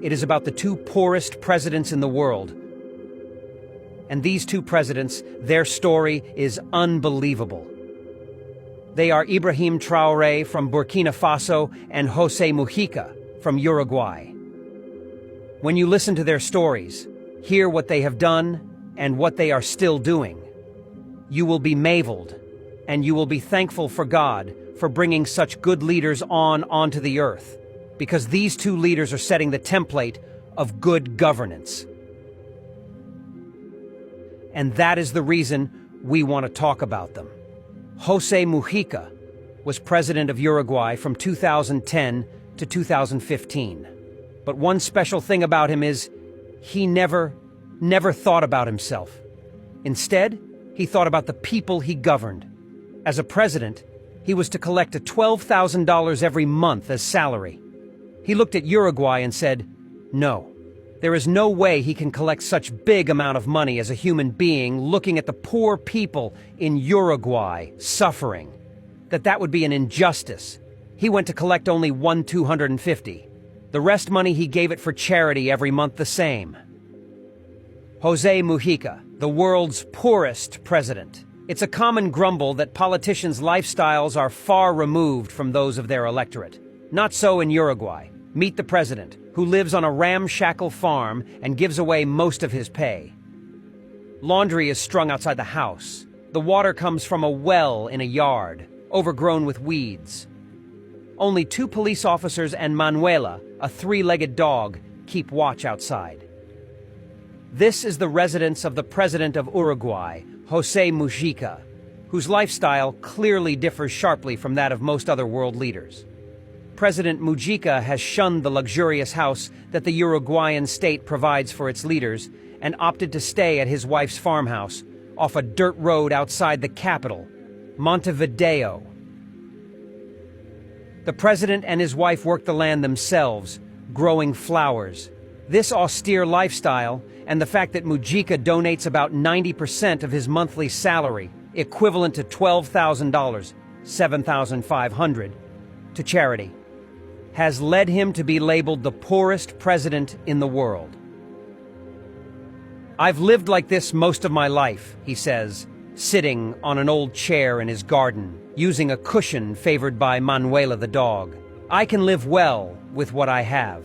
It is about the two poorest presidents in the world. And these two presidents, their story is unbelievable. They are Ibrahim Traore from Burkina Faso and José Mujica from Uruguay. When you listen to their stories, hear what they have done and what they are still doing, you will be marveled, and you will be thankful for God for bringing such good leaders onto the earth, because these two leaders are setting the template of good governance. And that is the reason we want to talk about them. José Mujica was president of Uruguay from 2010 to 2015. But one special thing about him is he never thought about himself. Instead, he thought about the people he governed. As a president, he was to collect $12,000 every month as salary. He looked at Uruguay and said, no, there is no way he can collect such big amount of money as a human being looking at the poor people in Uruguay suffering. That would be an injustice. He went to collect only $250. The rest money he gave it for charity every month the same. José Mujica, the world's poorest president. It's a common grumble that politicians' lifestyles are far removed from those of their electorate. Not so in Uruguay. Meet the president, who lives on a ramshackle farm and gives away most of his pay. Laundry is strung outside the house. The water comes from a well in a yard, overgrown with weeds. Only 2 police officers and Manuela, a 3-legged dog, keep watch outside. This is the residence of the president of Uruguay, José Mujica, whose lifestyle clearly differs sharply from that of most other world leaders. President Mujica has shunned the luxurious house that the Uruguayan state provides for its leaders and opted to stay at his wife's farmhouse off a dirt road outside the capital, Montevideo. The president and his wife work the land themselves, growing flowers. This austere lifestyle and the fact that Mujica donates about 90% of his monthly salary, equivalent to $12,000, $7,500, to charity, has led him to be labeled the poorest president in the world. I've lived like this most of my life, he says, sitting on an old chair in his garden, using a cushion favored by Manuela the dog. I can live well with what I have.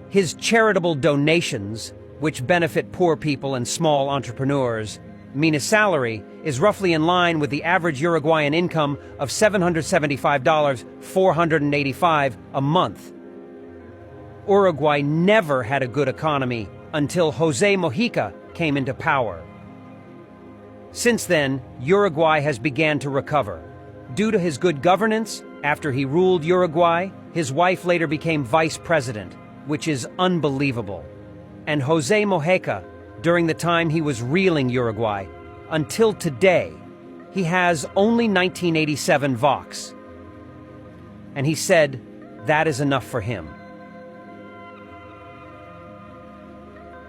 His charitable donations, which benefit poor people and small entrepreneurs, mean his salary is roughly in line with the average Uruguayan income of $775, $485 a month. Uruguay never had a good economy until José Mujica came into power. Since then, Uruguay has began to recover. Due to his good governance, after he ruled Uruguay, his wife later became vice president, which is unbelievable. And José Mujica, during the time he was reeling Uruguay, until today, he has only 1987 vox. And he said that is enough for him.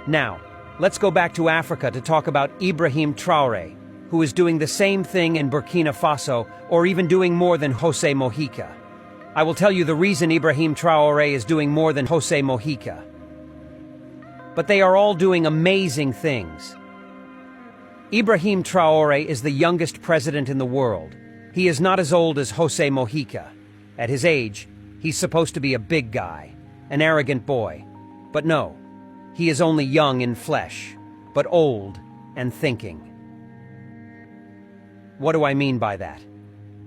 Now, let's go back to Africa to talk about Ibrahim Traore, who is doing the same thing in Burkina Faso, or even doing more than José Mujica. I will tell you the reason Ibrahim Traore is doing more than José Mujica. But they are all doing amazing things. Ibrahim Traore is the youngest president in the world. He is not as old as José Mujica. At his age, he's supposed to be a big guy, an arrogant boy. But no, he is only young in flesh, but old and thinking. What do I mean by that?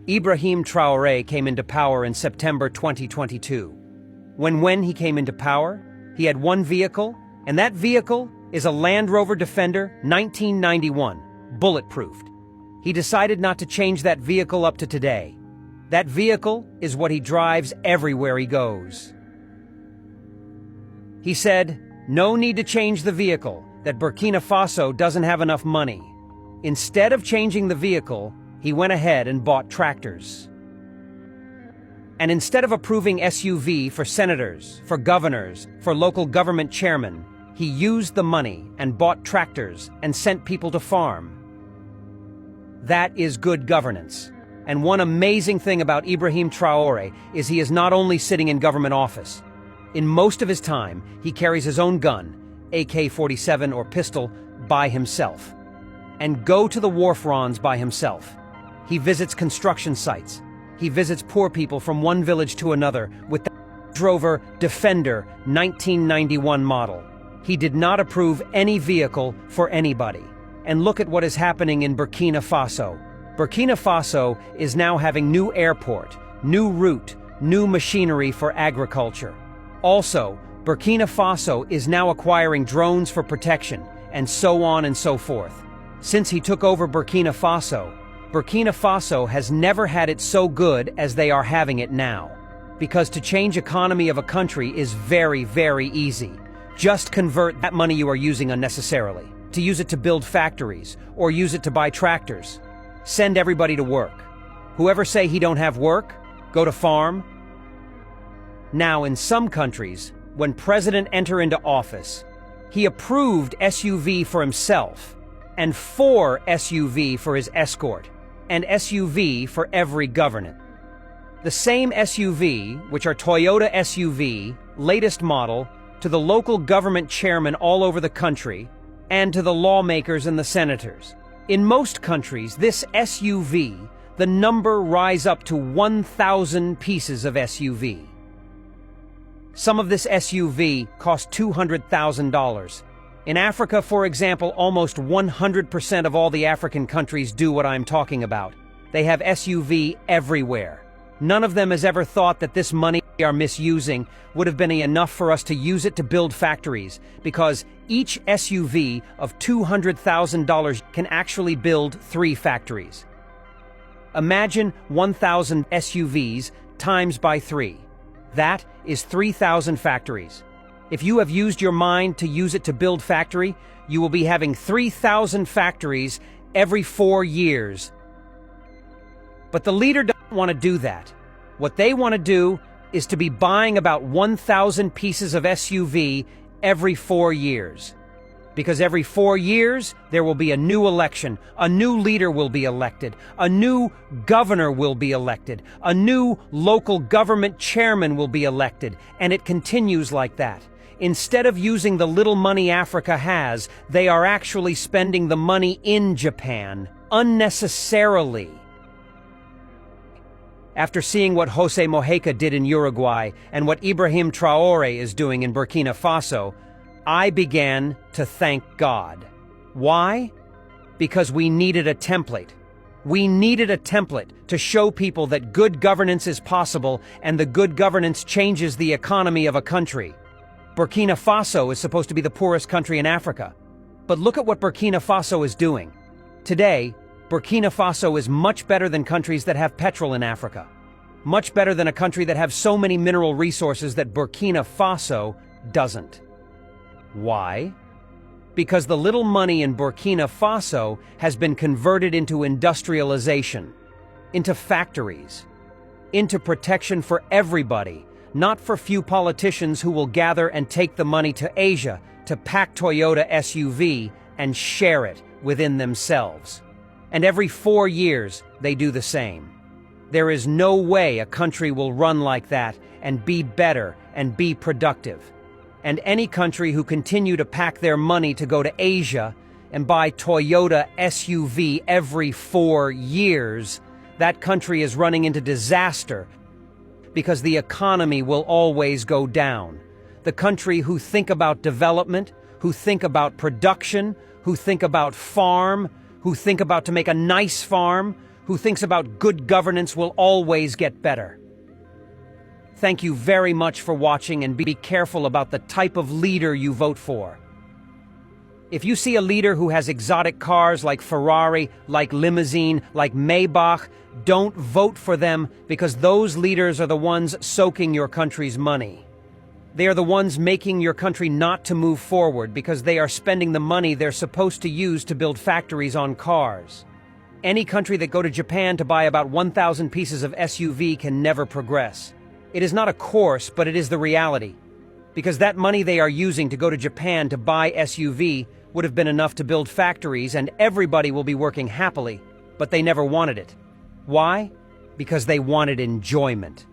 Ibrahim Traore came into power in September 2022. When he came into power, he had one vehicle, and that vehicle is a Land Rover Defender 1991, bulletproofed. He decided not to change that vehicle up to today. That vehicle is what he drives everywhere he goes. He said, no need to change the vehicle, that Burkina Faso doesn't have enough money. Instead of changing the vehicle, he went ahead and bought tractors. And instead of approving SUV for senators, for governors, for local government chairmen, he used the money and bought tractors and sent people to farm. That is good governance. And one amazing thing about Ibrahim Traore is he is not only sitting in government office, In most of his time, he carries his own gun, AK-47 or pistol, by himself, and go to the war fronts by himself. He visits construction sites. He visits poor people from one village to another with the Rover Defender 1991 model. He did not approve any vehicle for anybody. And look at what is happening in Burkina Faso. Burkina Faso is now having new airport, new route, new machinery for agriculture. Also, Burkina Faso is now acquiring drones for protection, and so on and so forth. Since he took over Burkina Faso has never had it so good as they are having it now. Because to change economy of a country is very, very easy. Just convert that money you are using unnecessarily, to use it to build factories, or use it to buy tractors. Send everybody to work. Whoever say he don't have work, go to farm. Now, in some countries, when president enter into office, he approved SUV for himself, and 4 SUV for his escort, and SUV for every government. The same SUV, which are Toyota SUV, latest model, to the local government chairman all over the country, and to the lawmakers and the senators. In most countries, this SUV, the number rise up to 1,000 pieces of SUV. Some of this SUV cost $200,000. In Africa, for example, almost 100% of all the African countries do what I'm talking about. They have SUV everywhere. None of them has ever thought that this money we are misusing would have been enough for us to use it to build factories, because each SUV of $200,000 can actually build 3 factories. Imagine 1,000 SUVs times by 3. That is 3,000 factories. If you have used your mind to use it to build factory, you will be having 3,000 factories every 4 years. But the leader doesn't want to do that. What they want to do is to be buying about 1,000 pieces of SUV every 4 years. Because every 4 years, there will be a new election, a new leader will be elected, a new governor will be elected, a new local government chairman will be elected, and it continues like that. Instead of using the little money Africa has, they are actually spending the money in Japan, unnecessarily. After seeing what José Mujica did in Uruguay and what Ibrahim Traore is doing in Burkina Faso, I began to thank God. Why? Because we needed a template. We needed a template to show people that good governance is possible and the good governance changes the economy of a country. Burkina Faso is supposed to be the poorest country in Africa. But look at what Burkina Faso is doing. Today, Burkina Faso is much better than countries that have petrol in Africa. Much better than a country that has so many mineral resources that Burkina Faso doesn't. Why? Because the little money in Burkina Faso has been converted into industrialization, into factories, into protection for everybody, not for few politicians who will gather and take the money to Asia to pack Toyota SUV and share it within themselves. And every 4 years, they do the same. There is no way a country will run like that and be better and be productive. And any country who continue to pack their money to go to Asia and buy Toyota SUV every 4 years, that country is running into disaster because the economy will always go down. The country who think about development, who think about production, who think about farm, who think about to make a nice farm, who thinks about good governance will always get better. Thank you very much for watching, and be careful about the type of leader you vote for. If you see a leader who has exotic cars like Ferrari, like limousine, like Maybach, don't vote for them, because those leaders are the ones soaking your country's money. They are the ones making your country not to move forward because they are spending the money they're supposed to use to build factories on cars. Any country that go to Japan to buy about 1,000 pieces of SUV can never progress. It is not a course, but it is the reality. Because that money they are using to go to Japan to buy SUV would have been enough to build factories and everybody will be working happily, but they never wanted it. Why? Because they wanted enjoyment.